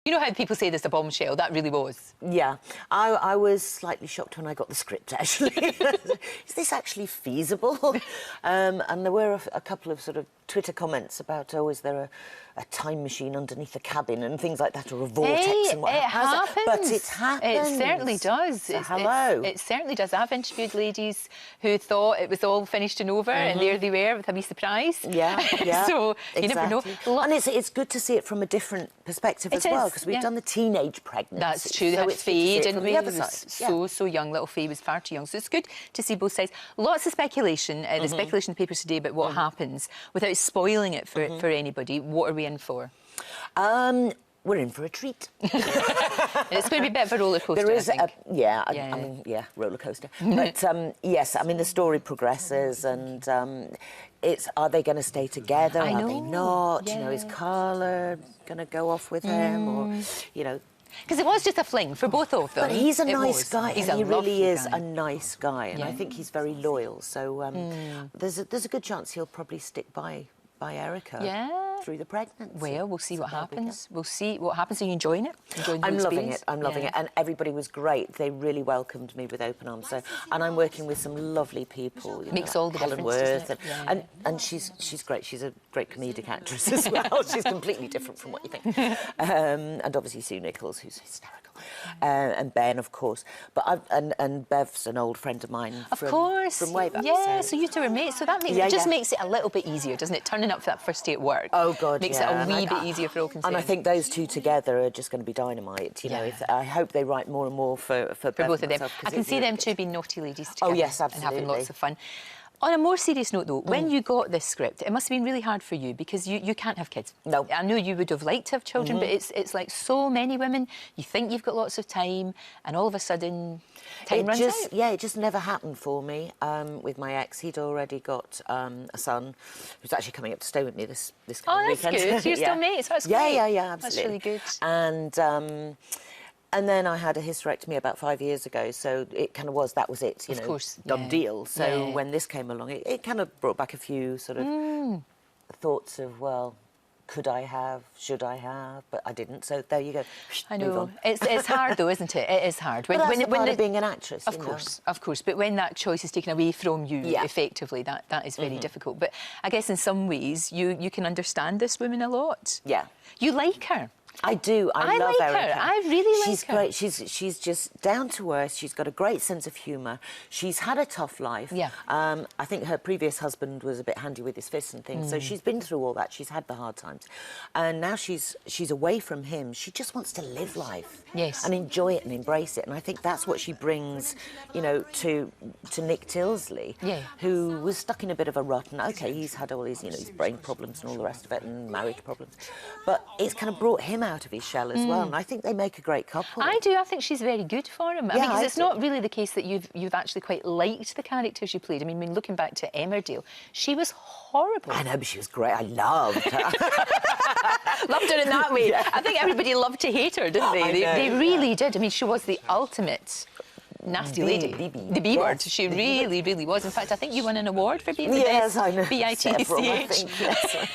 You know how people say there's a bombshell? That really was. Yeah. I was slightly shocked when I got the script, actually. Is this actually feasible? And there were a couple of sort of Twitter comments about, oh, is there a time machine underneath the cabin and things like that, or a vortex and what happens. But it happens. It certainly does. So hello. It certainly does. I've interviewed ladies who thought it was all finished and over, and there they were with a wee surprise. Yeah, yeah. So you never know. And it's good to see it from a different perspective as well, because we've done the teenage pregnancy. That's true. They had Faye, didn't we? So young. Little Faye was far too young. So it's good to see both sides. Lots of speculation. The speculation in the papers today about what happens. Without spoiling it for anybody, what are we in for? We're in for a treat. It's going to be a bit of a roller coaster. There is, I mean, roller coaster. But yes, I mean the story progresses, and it's, are they going to stay together? Are they not? You know, is Carla going to go off with him, or you know? Because it was just a fling for both of them. But he's a nice guy. He really is guy. a nice guy, and I think he's very loyal. So there's a good chance he'll probably stick by Erica through the pregnancy. Well, we'll see what happens. We'll see what happens. Are you enjoying it? I'm loving it. I'm loving it, and everybody was great. They really welcomed me with open arms. So, and I'm working with some lovely people. Makes all the difference, doesn't it? And she's great. She's a great comedic actress as well. She's completely different from what you think. And obviously Sue Nichols, who's hysterical. And Ben, of course, but and Bev's an old friend of mine. From way back. Yeah, so you two are mates. So that makes it just makes it a little bit easier, doesn't it? Turning up for that first day at work. Oh God, makes it a wee bit easier for all concerned. And I think those two together are just going to be dynamite. You know, I hope they write more and more for both of them. I can see them two being naughty ladies together. Oh yes, absolutely. And having lots of fun. On a more serious note, though, when you got this script, it must have been really hard for you because you can't have kids. No. I know you would have liked to have children, but it's like so many women, you think you've got lots of time, and all of a sudden, time runs out. Yeah, it just never happened for me. With my ex, he'd already got a son who's actually coming up to stay with me this coming weekend. Oh, that's good. You're still mates. That's great. Yeah, absolutely. That's really good. And then I had a hysterectomy about 5 years ago, so it kind of was, that was it, you know, done deal. So when this came along, it kind of brought back a few sort of thoughts of, well, could I have, should I have? But I didn't, so there you go. I know. It's hard, though, isn't it? It is hard. When part of being an actress, of course. But when that choice is taken away from you, effectively, that is very difficult. But I guess in some ways, you can understand this woman a lot. Yeah. You like her. I do. I love like Erica. her. I really like her. She's great. She's just down to earth. She's got a great sense of humour. She's had a tough life. Yeah. I think her previous husband was a bit handy with his fists and things. So she's been through all that. She's had the hard times, and now she's away from him. She just wants to live life. Yes. And enjoy it and embrace it. And I think that's what she brings, you know, to Nick Tilsley, who was stuck in a bit of a rut. And okay, he's had all his, you know, his brain problems and all the rest of it, and marriage problems, but it's kind of brought him out of his shell as well, and I think they make a great couple. I do. I think she's very good for him. I mean, because it's not really the case that you've actually quite liked the character she played. I mean, looking back to Emmerdale, she was horrible. I know, but she was great. I loved her. Loved her in that way. I think everybody loved to hate her, didn't they? They really did. I mean, she was the ultimate nasty lady. The B word. She really, really was. In fact, I think you won an award for being the best BITCH. I think, yes.